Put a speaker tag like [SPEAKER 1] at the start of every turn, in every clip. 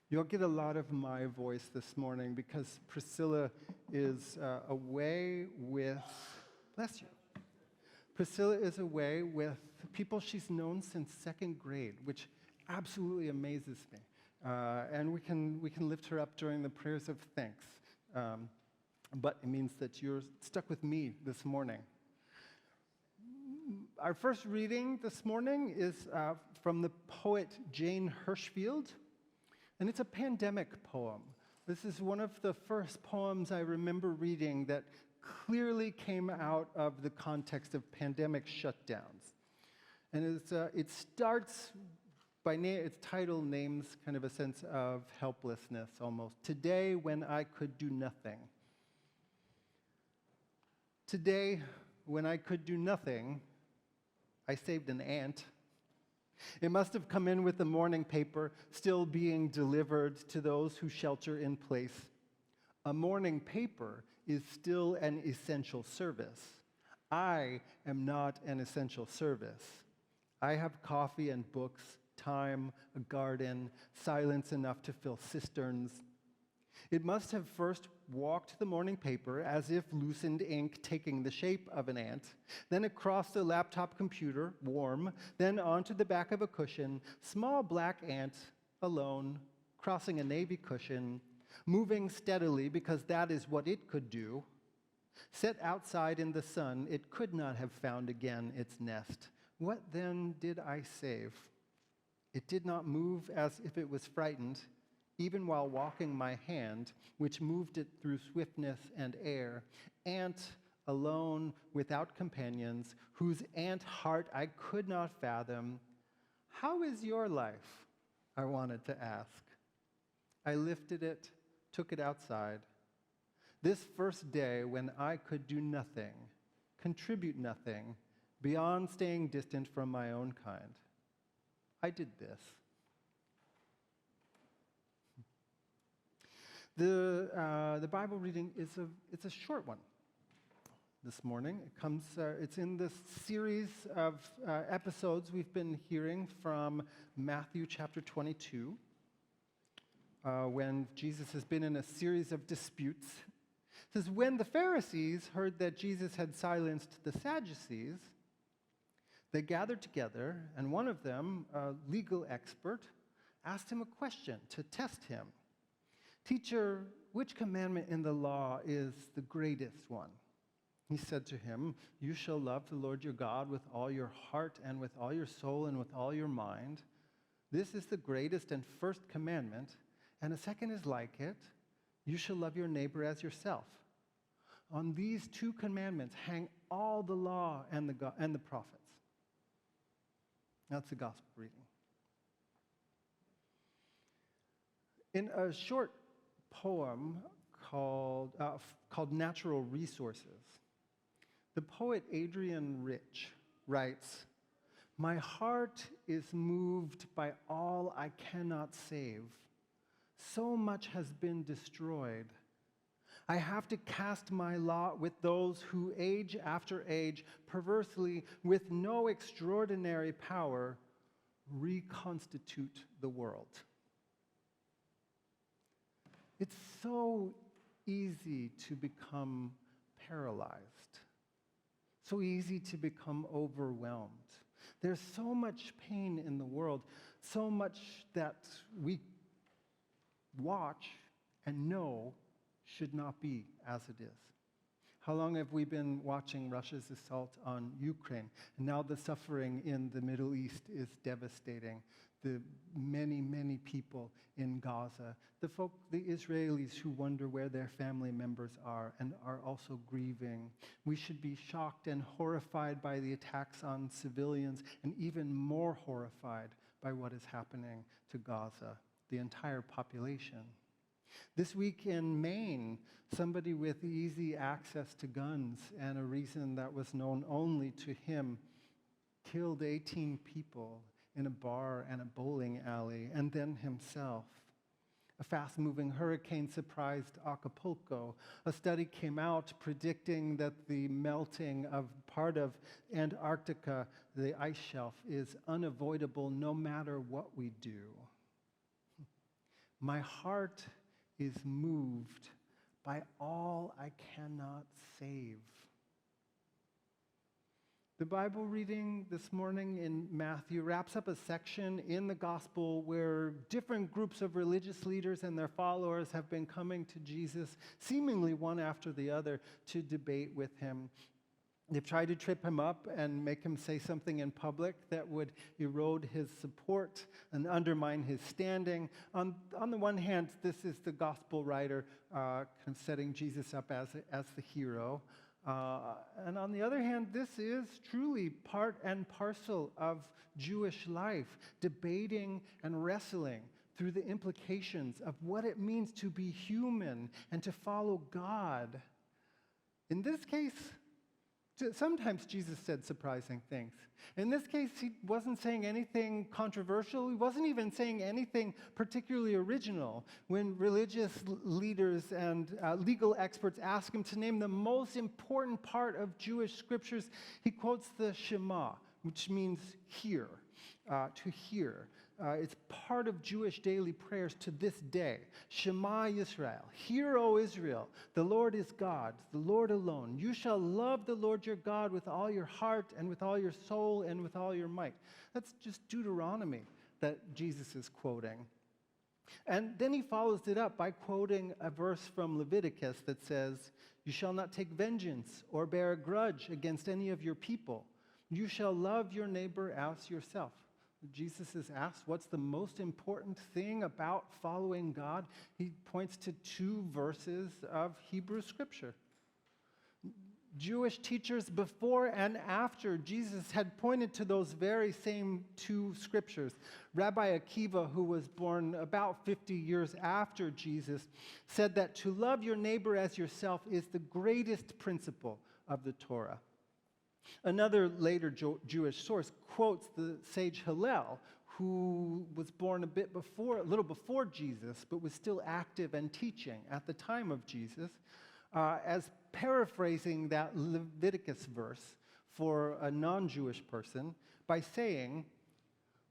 [SPEAKER 1] You'll get a lot of my voice this morning because Priscilla is away with, bless you. Priscilla is away with people she's known since second grade, which absolutely amazes me. And we can lift her up during the prayers of thanks. But it means that you're stuck with me this morning. Our first reading this morning is from the poet Jane Hirshfield, and it's a pandemic poem. This is one of the first poems I remember reading that clearly came out of the context of pandemic shutdowns. And it starts by its title names kind of a sense of helplessness almost. Today, when I could do nothing. Today, when I could do nothing, I saved an ant. It must have come in with the morning paper, still being delivered to those who shelter in place. A morning paper is still an essential service. I am not an essential service. I have coffee and books, time, a garden, silence enough to fill cisterns. It must have first walked the morning paper as if loosened ink taking the shape of an ant, then across the laptop computer, warm, then onto the back of a cushion, small black ant, alone, crossing a navy cushion, moving steadily because that is what it could do. Set outside in the sun, it could not have found again its nest. What then did I save? It did not move as if it was frightened, even while walking my hand, which moved it through swiftness and air. Ant, alone, without companions, whose ant heart I could not fathom. How is your life? I wanted to ask. I lifted it, took it outside. This first day when I could do nothing, contribute nothing, beyond staying distant from my own kind. I did this. The Bible reading it's a short one this morning. It's in this series of episodes we've been hearing from Matthew chapter 22, when Jesus has been in a series of disputes. It says, when the Pharisees heard that Jesus had silenced the Sadducees, they gathered together, and one of them, a legal expert, asked him a question to test him. Teacher, which commandment in the law is the greatest one? He said to him, you shall love the Lord your God with all your heart and with all your soul and with all your mind. This is the greatest and first commandment, and a second is like it. You shall love your neighbor as yourself. On these two commandments hang all the law and the prophets. That's the gospel reading. In a short poem called Natural Resources, the poet Adrian Rich writes, my heart is moved by all I cannot save. So much has been destroyed. I have to cast my lot with those who age after age, perversely, with no extraordinary power, reconstitute the world. It's so easy to become paralyzed, so easy to become overwhelmed. There's so much pain in the world, so much that we watch and know should not be as it is. How long have we been watching Russia's assault on Ukraine? And now the suffering in the Middle East is devastating. The many, many people in Gaza, the Israelis who wonder where their family members are and are also grieving. We should be shocked and horrified by the attacks on civilians, and even more horrified by what is happening to Gaza, the entire population. This week in Maine, somebody with easy access to guns and a reason that was known only to him killed 18 people in a bar and a bowling alley, and then himself. A fast-moving hurricane surprised Acapulco. A study came out predicting that the melting of part of Antarctica, the ice shelf, is unavoidable no matter what we do. My heart is moved by all I cannot save. The Bible reading this morning in Matthew wraps up a section in the gospel where different groups of religious leaders and their followers have been coming to Jesus, seemingly one after the other, to debate with him. They've tried to trip him up and make him say something in public that would erode his support and undermine his standing. On the one hand, this is the gospel writer kind of setting Jesus up as the hero. And on the other hand, this is truly part and parcel of Jewish life, debating and wrestling through the implications of what it means to be human and to follow God. In this case, sometimes Jesus said surprising things. In this case, he wasn't saying anything controversial. He wasn't even saying anything particularly original. When religious leaders and legal experts ask him to name the most important part of Jewish scriptures, he quotes the Shema, which means hear, to hear. It's part of Jewish daily prayers to this day. Shema Yisrael, hear, O Israel, the Lord is God, the Lord alone. You shall love the Lord your God with all your heart and with all your soul and with all your might. That's just Deuteronomy that Jesus is quoting. And then he follows it up by quoting a verse from Leviticus that says, you shall not take vengeance or bear a grudge against any of your people. You shall love your neighbor as yourself. Jesus is asked, what's the most important thing about following God? He points to two verses of Hebrew scripture. Jewish teachers before and after Jesus had pointed to those very same two scriptures. Rabbi Akiva, who was born about 50 years after Jesus, said that to love your neighbor as yourself is the greatest principle of the Torah. Another later Jewish source quotes the sage Hillel, who was born a little before Jesus, but was still active and teaching at the time of Jesus, as paraphrasing that Leviticus verse for a non-Jewish person by saying,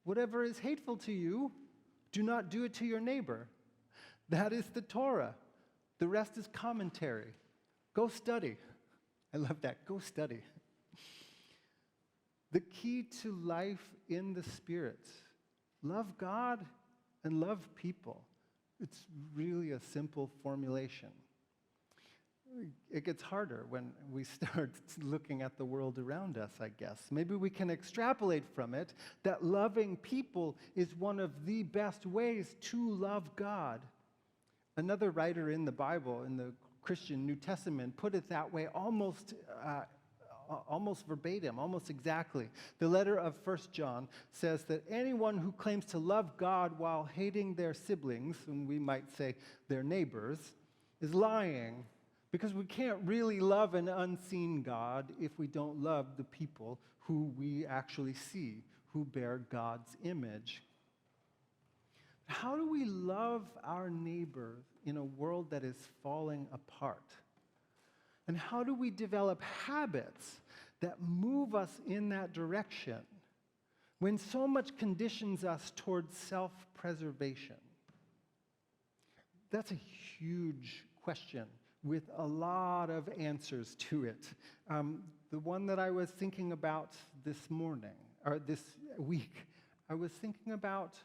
[SPEAKER 1] whatever is hateful to you, do not do it to your neighbor. That is the Torah. The rest is commentary. Go study. I love that. Go study. The key to life in the Spirit, love God and love people. It's really a simple formulation. It gets harder when we start looking at the world around us, I guess. Maybe we can extrapolate from it that loving people is one of the best ways to love God. Another writer in the Bible, in the Christian New Testament, put it that way almost verbatim, almost exactly. The letter of 1 John says that anyone who claims to love God while hating their siblings, and we might say their neighbors, is lying, because we can't really love an unseen God if we don't love the people who we actually see, who bear God's image. How do we love our neighbor in a world that is falling apart? And how do we develop habits that move us in that direction when so much conditions us towards self-preservation? That's a huge question with a lot of answers to it. The one that I was thinking about this morning, or this week, I was thinking about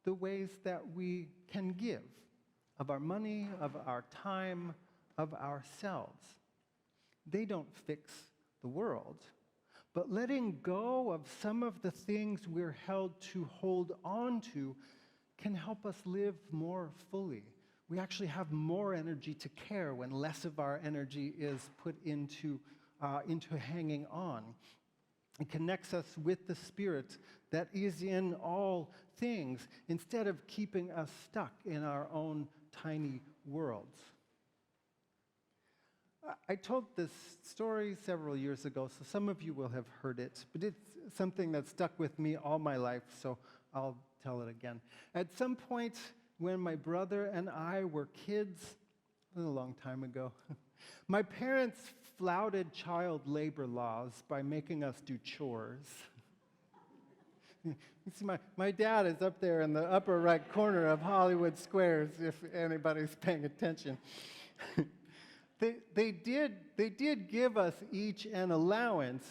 [SPEAKER 1] the ways that we can give of our money, of our time, of ourselves. They don't fix the world, but letting go of some of the things we're held to hold on to can help us live more fully. We actually have more energy to care when less of our energy is put into hanging on. It connects us with the Spirit that is in all things instead of keeping us stuck in our own tiny worlds. I told this story several years ago, so some of you will have heard it, but it's something that stuck with me all my life, so I'll tell it again. At some point when my brother and I were kids, a long time ago, my parents flouted child labor laws by making us do chores. You see, my dad is up there in the upper right corner of Hollywood Squares, if anybody's paying attention. They did give us each an allowance.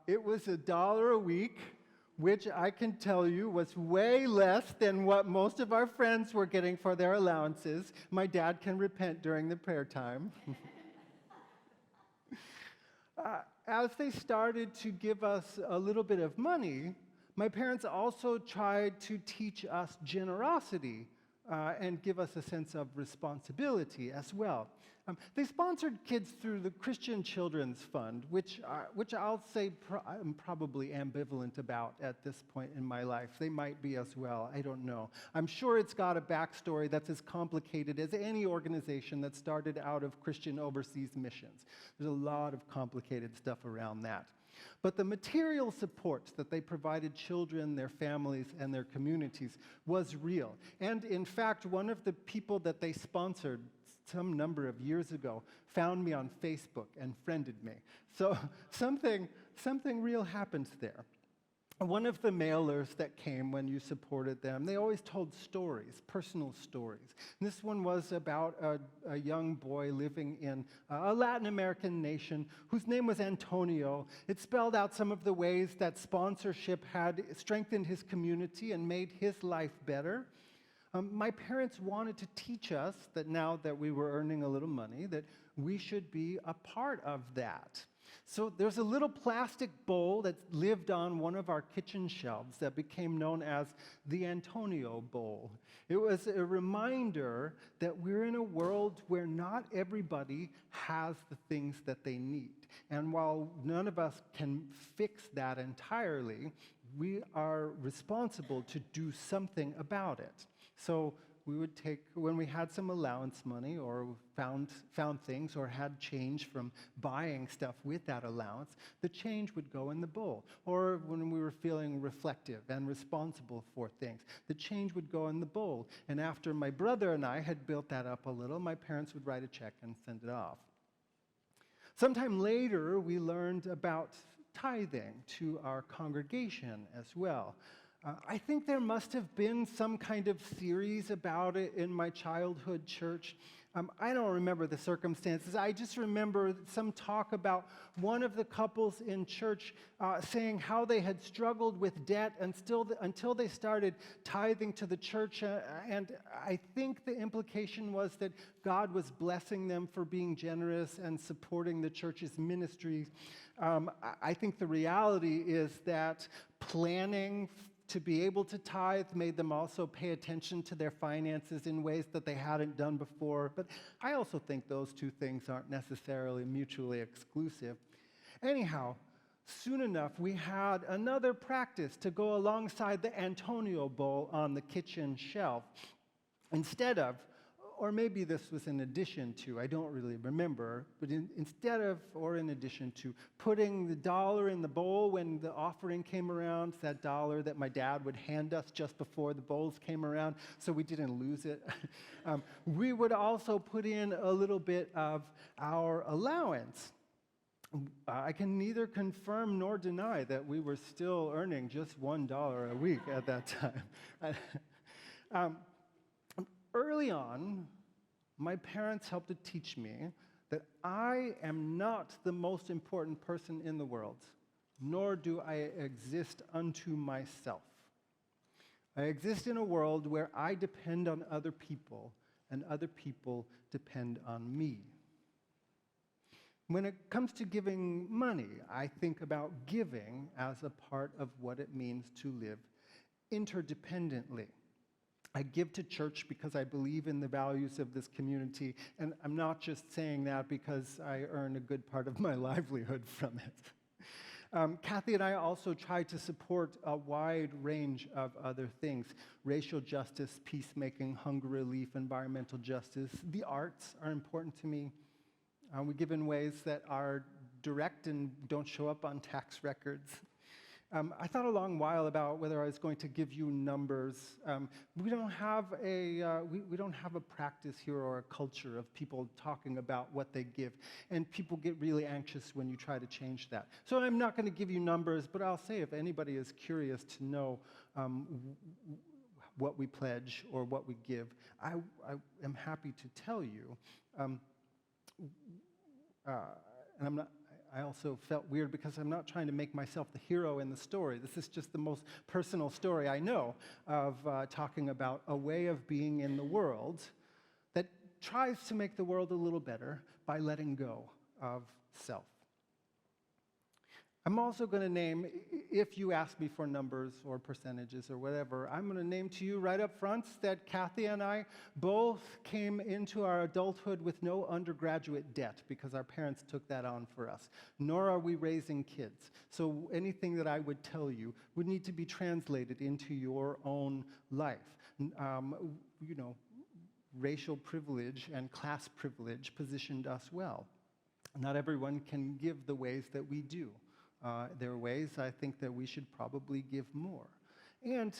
[SPEAKER 1] It was $1 a week, which I can tell you was way less than what most of our friends were getting for their allowances. My dad can repent during the prayer time. As they started to give us a little bit of money, my parents also tried to teach us generosity and give us a sense of responsibility as well. They sponsored kids through the Christian Children's Fund, which I'll say I'm probably ambivalent about at this point in my life. They might be as well. I don't know. I'm sure it's got a backstory that's as complicated as any organization that started out of Christian overseas missions. There's a lot of complicated stuff around that. But the material support that they provided children, their families, and their communities was real. And in fact, one of the people that they sponsored some number of years ago found me on Facebook and friended me. So something real happens there. One of the mailers that came when you supported them, they always told stories, personal stories. And this one was about a young boy living in a Latin American nation whose name was Antonio. It spelled out some of the ways that sponsorship had strengthened his community and made his life better. My parents wanted to teach us that now that we were earning a little money, that we should be a part of that. So there's a little plastic bowl that lived on one of our kitchen shelves that became known as the Antonio Bowl. It was a reminder that we're in a world where not everybody has the things that they need. And while none of us can fix that entirely, we are responsible to do something about it. So we would take, when we had some allowance money or found things or had change from buying stuff with that allowance, the change would go in the bowl. Or when we were feeling reflective and responsible for things, the change would go in the bowl. And after my brother and I had built that up a little, my parents would write a check and send it off. Sometime later, we learned about tithing to our congregation as well. I think there must have been some kind of series about it in my childhood church. I don't remember the circumstances. I just remember some talk about one of the couples in church saying how they had struggled with debt until they started tithing to the church. And I think the implication was that God was blessing them for being generous and supporting the church's ministries. I think the reality is that planning to be able to tithe made them also pay attention to their finances in ways that they hadn't done before. But I also think those two things aren't necessarily mutually exclusive. Anyhow, soon enough, we had another practice to go alongside the Antonio Bowl on the kitchen shelf. Instead of, or maybe this was in addition to, I don't really remember, but instead of, or in addition to, putting the dollar in the bowl when the offering came around, that dollar that my dad would hand us just before the bowls came around so we didn't lose it, we would also put in a little bit of our allowance. I can neither confirm nor deny that we were still earning just $1 a week at that time. Early on, my parents helped to teach me that I am not the most important person in the world, nor do I exist unto myself. I exist in a world where I depend on other people, and other people depend on me. When it comes to giving money, I think about giving as a part of what it means to live interdependently. I give to church because I believe in the values of this community, and I'm not just saying that because I earn a good part of my livelihood from it. Kathy and I also try to support a wide range of other things: racial justice, peacemaking, hunger relief, environmental justice. The arts are important to me. We give in ways that are direct and don't show up on tax records. I thought a long while about whether I was going to give you numbers. We don't have we don't have a practice here or a culture of people talking about what they give, and people get really anxious when you try to change that. So I'm not going to give you numbers, but I'll say if anybody is curious to know what we pledge or what we give, I am happy to tell you. And I'm not. I also felt weird because I'm not trying to make myself the hero in the story. This is just the most personal story I know of talking about a way of being in the world that tries to make the world a little better by letting go of self. I'm also going to name, if you ask me for numbers or percentages or whatever, I'm going to name to you right up front that Kathy and I both came into our adulthood with no undergraduate debt because our parents took that on for us, nor are we raising kids. So anything that I would tell you would need to be translated into your own life. Racial privilege and class privilege positioned us well. Not everyone can give the ways that we do. There are ways I think that we should probably give more. And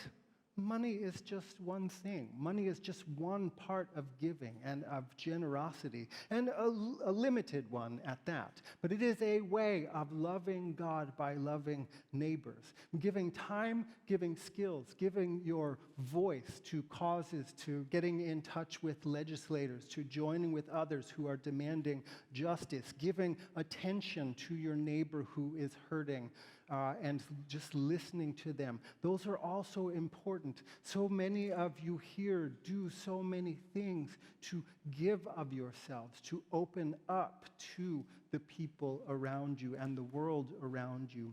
[SPEAKER 1] money is just one thing. Money is just one part of giving and of generosity, and a limited one at that. But it is a way of loving God by loving neighbors. Giving time, giving skills, giving your voice to causes, to getting in touch with legislators, to joining with others who are demanding justice, giving attention to your neighbor who is hurting, and just listening to them. Those are also important. So many of you here do so many things to give of yourselves, to open up to the people around you and the world around you.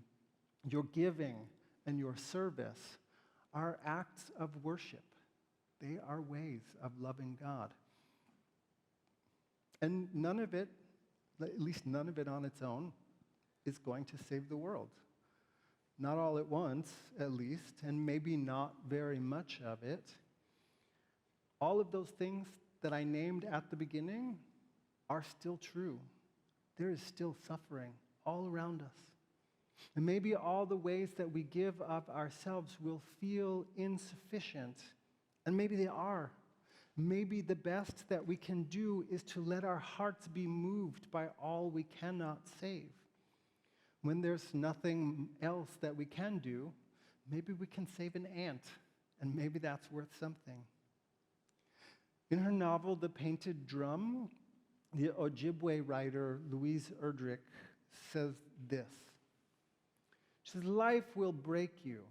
[SPEAKER 1] Your giving and your service are acts of worship. They are ways of loving God. And none of it, at least none of it on its own, is going to save the world. Not all at once, at least, and maybe not very much of it. All of those things that I named at the beginning are still true. There is still suffering all around us. And maybe all the ways that we give of ourselves will feel insufficient, and maybe they are. Maybe the best that we can do is to let our hearts be moved by all we cannot save. When there's nothing else that we can do, maybe we can save an ant, and maybe that's worth something. In her novel, The Painted Drum, the Ojibwe writer Louise Erdrich says this. She says, "Life will break you.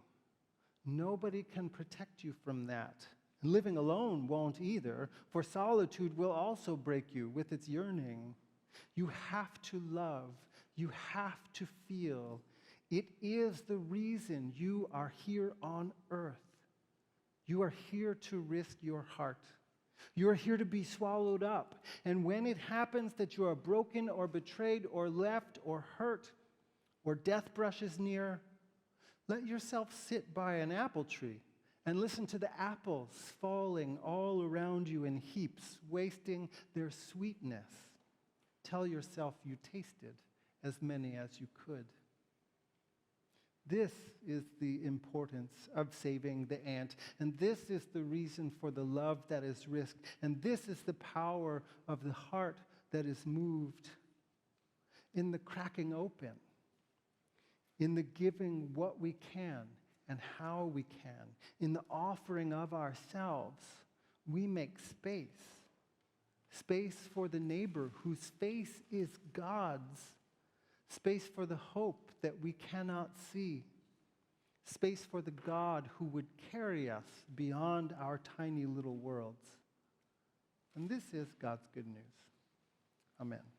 [SPEAKER 1] Nobody can protect you from that. And living alone won't either, for solitude will also break you with its yearning. You have to love. You have to feel. It is the reason you are here on earth. You are here to risk your heart. You are here to be swallowed up. And when it happens that you are broken or betrayed or left or hurt or death brushes near, let yourself sit by an apple tree and listen to the apples falling all around you in heaps, wasting their sweetness. Tell yourself you tasted as many as you could." This is the importance of saving the ant, and this is the reason for the love that is risked, and this is the power of the heart that is moved in the cracking open, in the giving what we can and how we can, in the offering of ourselves. We make space for the neighbor whose face is God's, space for the hope that we cannot see, space for the God who would carry us beyond our tiny little worlds. And this is God's good news. Amen.